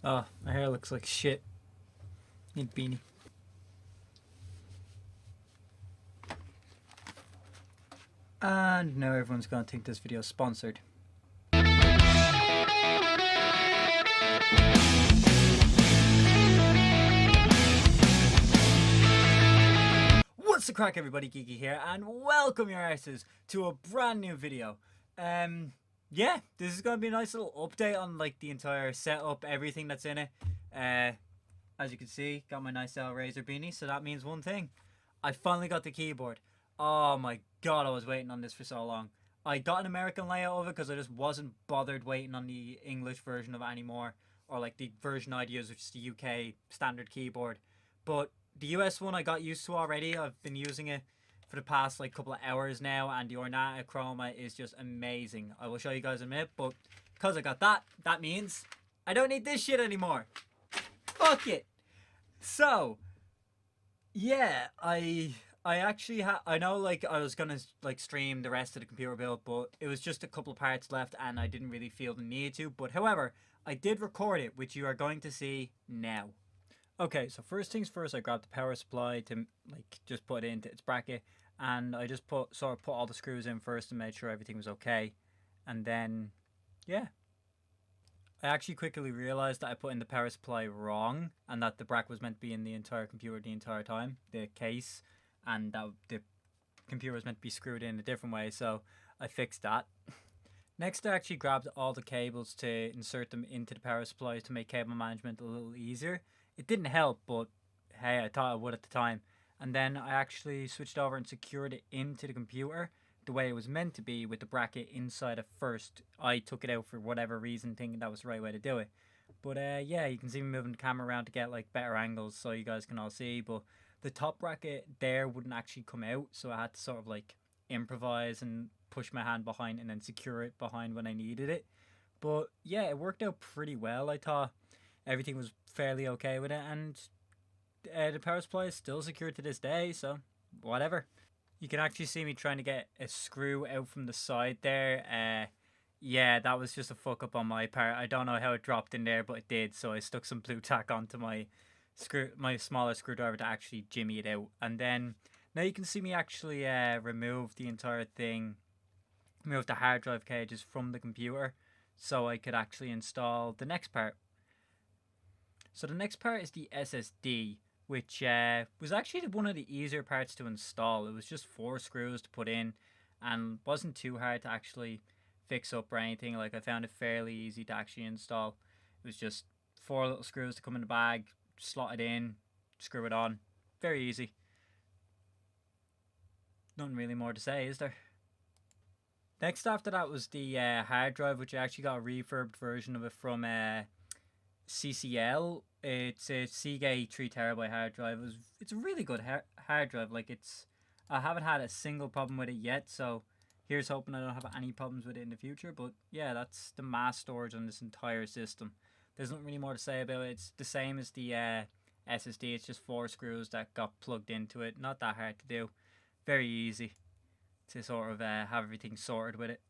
Oh, my hair looks like shit. Need beanie. And now everyone's gonna think this video is sponsored. What's the crack, everybody? Geeky here, and welcome your arses to a brand new video. Yeah, this is gonna be a nice little update on like the entire setup, everything that's in it. As you can see, got my nice Razer beanie, so that means one thing. I finally got the keyboard. Oh my god, I was waiting on this for so long. I got an American layout of it because I just wasn't bothered waiting on the English version of it anymore, or like the version I'd use, which is the UK standard keyboard. But the US one I got used to already. I've been using it for the past like couple of hours now, and the Ornata Chroma is just amazing. I will show you guys in a minute, but because I got that, that means I don't need this shit anymore. Fuck it. So, yeah, I actually I know like I was gonna like stream the rest of the computer build, but it was just a couple of parts left and I didn't really feel the need to. But however, I did record it, which you are going to see now. Okay, so first things first, I grabbed the power supply to like just put it into its bracket, and I just put all the screws in first and made sure everything was okay. And then yeah, I actually quickly realized that I put in the power supply wrong, and that the bracket was meant to be in the entire computer the entire time, the case, and that the computer was meant to be screwed in a different way, so I fixed that. Next, I actually grabbed all the cables to insert them into the power supplies to make cable management a little easier. It didn't help, but hey, I thought it would at the time. And then I actually switched over and secured it into the computer the way it was meant to be, with the bracket inside it first. I took it out for whatever reason, thinking that was the right way to do it. But yeah, you can see me moving the camera around to get like better angles so you guys can all see. But the top bracket there wouldn't actually come out, so I had to sort of like improvise and push my hand behind and then secure it behind when I needed it. But yeah, it worked out pretty well. I thought everything was fairly okay with it, and the power supply is still secured to this day, so whatever. You can actually see me trying to get a screw out from the side there. Yeah, that was just a fuck up on my part. I don't know how it dropped in there, but it did, so I stuck some blue tack onto my smaller screwdriver to actually jimmy it out. And then now you can see me actually remove the entire thing, remove the hard drive cages from the computer, so I could actually install the next part. So the next part is the SSD, which was actually one of the easier parts to install. It was just 4 screws to put in and wasn't too hard to actually fix up or anything. Like, I found it fairly easy to actually install. It was just 4 little screws to come in the bag, slot it in, screw it on. Very easy. Nothing really more to say, is there? Next after that was the hard drive, which I actually got a refurbed version of it from CCL. It's a Seagate 3TB hard drive. It's a really good hard drive. Like, I haven't had a single problem with it yet, so here's hoping I don't have any problems with it in the future. But yeah, that's the mass storage on this entire system. There's nothing really more to say about it. It's the same as the SSD. It's just 4 screws that got plugged into it. Not that hard to do. Very easy to sort of have everything sorted with it.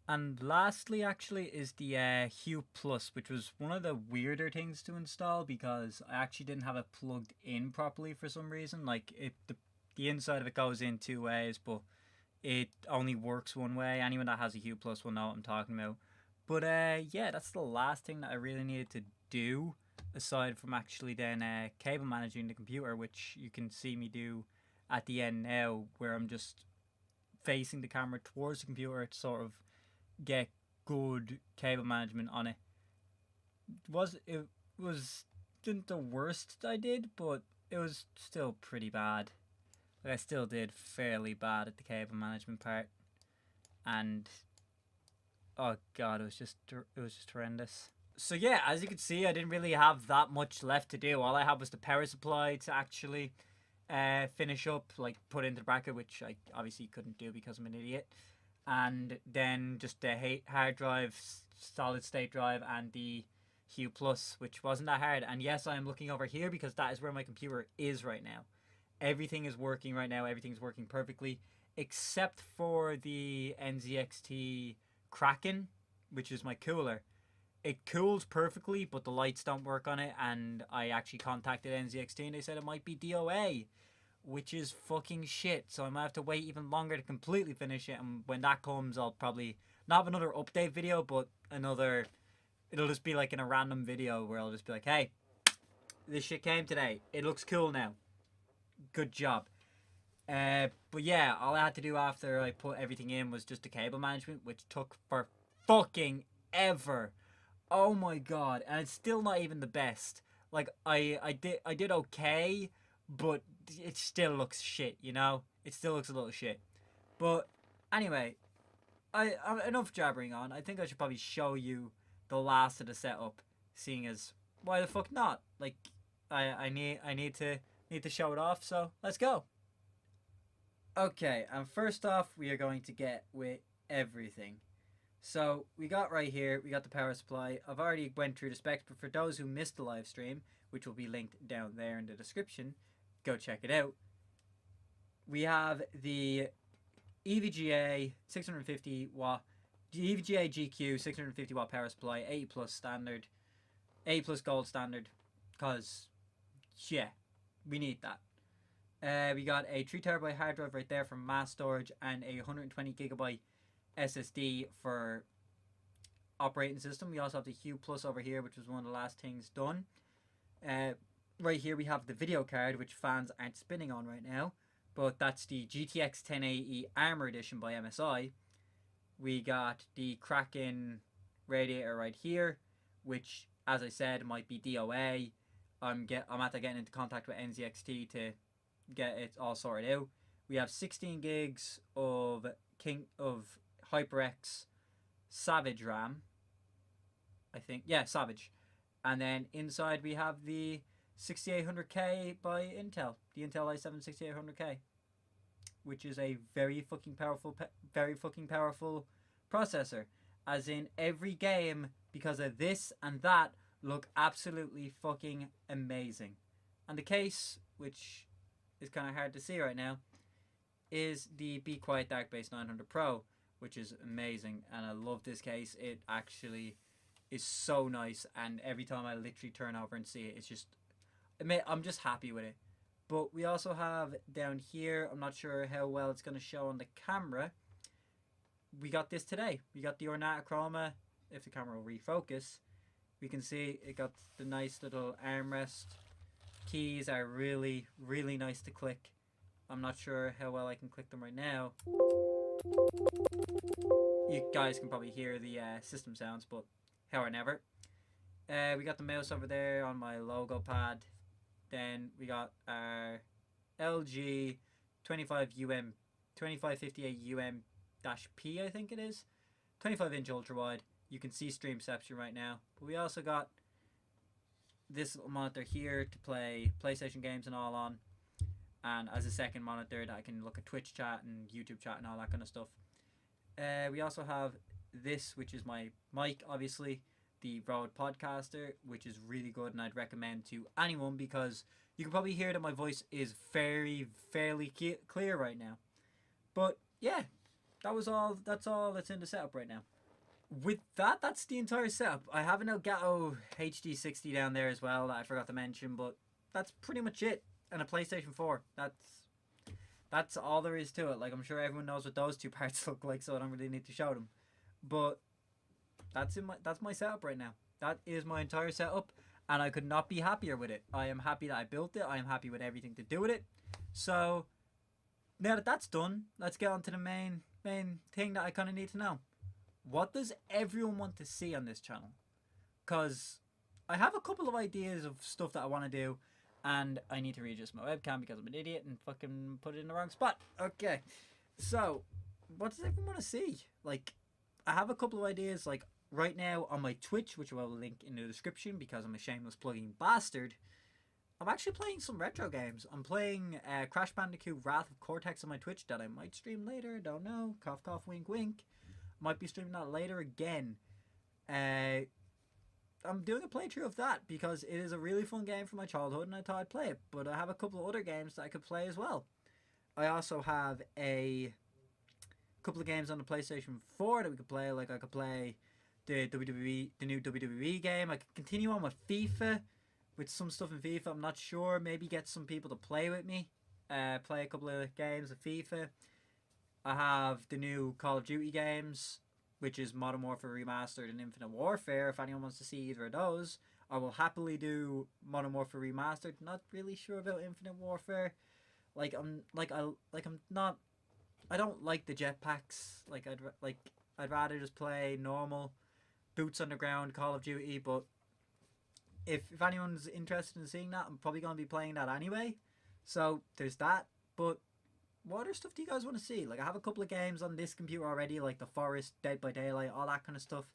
And lastly, actually, is the Hue Plus, which was one of the weirder things to install because I actually didn't have it plugged in properly for some reason. Like, the inside of it goes in 2 ways, but it only works one way. Anyone that has a Hue Plus will know what I'm talking about. But yeah, that's the last thing that I really needed to do, aside from actually then cable managing the computer, which you can see me do at the end now, where I'm just facing the camera towards the computer to sort of get good cable management on it. It wasn't the worst I did, but it was still pretty bad. Like, I still did fairly bad at the cable management part, and oh god, it was just horrendous. So yeah, as you can see, I didn't really have that much left to do. All I had was the power supply to actually finish up, like put into the bracket, which I obviously couldn't do because I'm an idiot. And then just the hard drive, solid state drive, and the Hue Plus, which wasn't that hard. And yes, I am looking over here because that is where my computer is right now. Everything is working right now. Everything's working perfectly, except for the Nzxt Kraken, which is my cooler. it cools perfectly, but the lights don't work on it, and I actually contacted Nzxt and they said it might be DOA, which is fucking shit, so I might have to wait even longer to completely finish it, and when that comes, I'll probably not have another update video, but another, it'll just be like in a random video where I'll just be like, hey, this shit came today, it looks cool now, good job. But yeah, all I had to do after I put everything in was just the cable management, which took for fucking ever. Oh my god, and it's still not even the best. Like I did okay, but it still looks shit, you know? It still looks a little shit. But anyway, I'm enough jabbering on. I think I should probably show you the last of the setup, seeing as why the fuck not? Like I need to show it off, so let's go. Okay, and first off we are going to get with everything. So we got right here, we got the power supply. I've already went through the specs, but for those who missed the live stream, which will be linked down there in the description, go check it out. We have the EVGA 650 watt, the EVGA GQ 650 watt power supply, 80 plus standard, 80 plus gold standard, because yeah, we need that. We got a 3TB hard drive right there from mass storage and a 120GB SSD for operating system. We also have the Hue Plus over here, which was one of the last things done. Right here we have the video card, which fans aren't spinning on right now, but that's the GTX 1080 Armour edition by MSI. We got the Kraken radiator right here, which, as I said, might be DOA. I'm after getting into contact with Nzxt to get it all sorted out. We have 16 gigs of HyperX Savage RAM, I think. Yeah, Savage. And then inside we have the 6800K by Intel, the Intel i7 6800K, which is a very fucking powerful processor. As in, every game, because of this and that, look absolutely fucking amazing. And the case, which is kind of hard to see right now, is the Be Quiet Dark Base 900 Pro, which is amazing, and I love this case. It actually is so nice, and every time I literally turn over and see it, it's just, I'm just happy with it. But we also have down here, I'm not sure how well it's going to show on the camera, we got this today. We got the Ornata Chroma. If the camera will refocus, we can see it got the nice little armrest. Keys are really, really nice to click. I'm not sure how well I can click them right now. You guys can probably hear the system sounds, but how or never. We got the mouse over there on my logo pad. Then we got our LG 2558 UM-P, I think it is. 25-inch ultra wide. You can see Streamception right now. But we also got this little monitor here to play PlayStation games and all on. And as a second monitor that I can look at Twitch chat and YouTube chat and all that kind of stuff. We also have this, which is my mic, obviously, the Rode Podcaster, which is really good, and I'd recommend to anyone because you can probably hear that my voice is fairly clear right now. But yeah, that's all that's in the setup right now. With that, that's the entire setup. I have an Elgato HD60 down there as well that I forgot to mention, but that's pretty much it. And a PlayStation 4. That's all there is to it. Like, I'm sure everyone knows what those two parts look like, so I don't really need to show them. But that's my setup right now. That is my entire setup, and I could not be happier with it. I am happy that I built it. I am happy with everything to do with it. So now that that's done, let's get on to the main thing that I kind of need to know. What does everyone want to see on this channel? Because I have a couple of ideas of stuff that I want to do, and I need to readjust my webcam because I'm an idiot and fucking put it in the wrong spot. Okay, so what does everyone want to see? Like, I have a couple of ideas. Like, right now on my Twitch, which I will link in the description because I'm a shameless plugging bastard, I'm actually playing some retro games. I'm playing Crash Bandicoot Wrath of Cortex on my Twitch that I might stream later. Don't know. Cough, cough, wink, wink. Might be streaming that later again. I'm doing a playthrough of that because it is a really fun game from my childhood and I thought I'd play it. But I have a couple of other games that I could play as well. I also have a couple of games on the PlayStation 4 that we could play. Like, I could play the new WWE game. I could continue on with FIFA, with some stuff in FIFA. I'm not sure. Maybe get some people to play with me. Play a couple of games of FIFA. I have the new Call of Duty games, which is Modern Warfare Remastered and Infinite Warfare. If anyone wants to see either of those, I will happily do Modern Warfare Remastered. Not really sure about Infinite Warfare. I don't like the jetpacks. I'd rather just play normal boots on the ground Call of Duty. But if anyone's interested in seeing that, I'm probably gonna be playing that anyway. So there's that. But what other stuff do you guys want to see? Like, I have a couple of games on this computer already, like The Forest, Dead by Daylight, all that kind of stuff.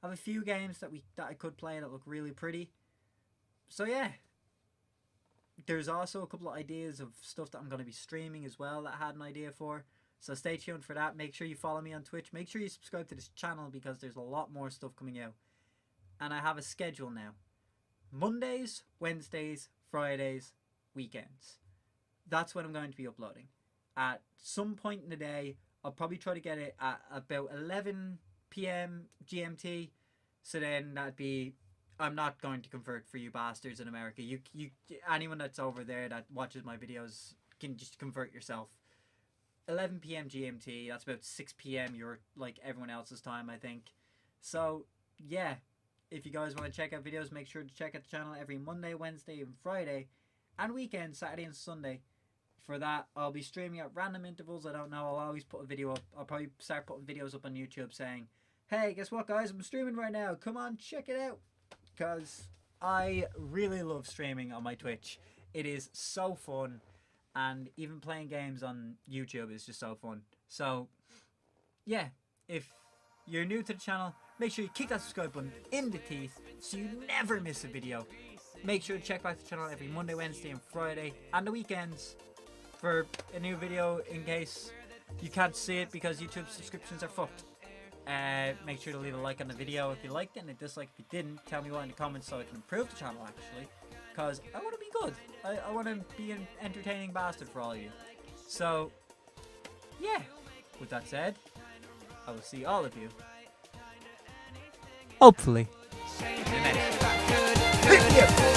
I have a few games that I could play that look really pretty. So yeah. There's also a couple of ideas of stuff that I'm going to be streaming as well that I had an idea for. So stay tuned for that. Make sure you follow me on Twitch. Make sure you subscribe to this channel because there's a lot more stuff coming out. And I have a schedule now. Mondays, Wednesdays, Fridays, weekends. That's when I'm going to be uploading. At some point in the day, I'll probably try to get it at about 11 PM GMT. So then that'd be... I'm not going to convert for you bastards in America. You anyone that's over there that watches my videos can just convert yourself. 11 PM GMT, that's about 6 PM your like everyone else's time, I think. So yeah, if you guys want to check out videos, make sure to check out the channel every Monday, Wednesday, and Friday, and weekend, Saturday and Sunday. For that, I'll be streaming at random intervals. I don't know. I'll always put a video up. I'll probably start putting videos up on YouTube saying, "Hey, guess what, guys? I'm streaming right now. Come on, check it out." Because I really love streaming on my Twitch. It is so fun, and even playing games on YouTube is just so fun. So yeah, if you're new to the channel, make sure you kick that subscribe button in the teeth so you never miss a video. Make sure to check back the channel every Monday, Wednesday, and Friday, and the weekends for a new video in case you can't see it because YouTube subscriptions are fucked. Make sure to leave a like on the video if you liked it, and a dislike if you didn't. Tell me what in the comments so I can improve the channel, actually, because I want to be good. I want to be an entertaining bastard for all of you. So yeah, with that said, I will see all of you hopefully in the next video.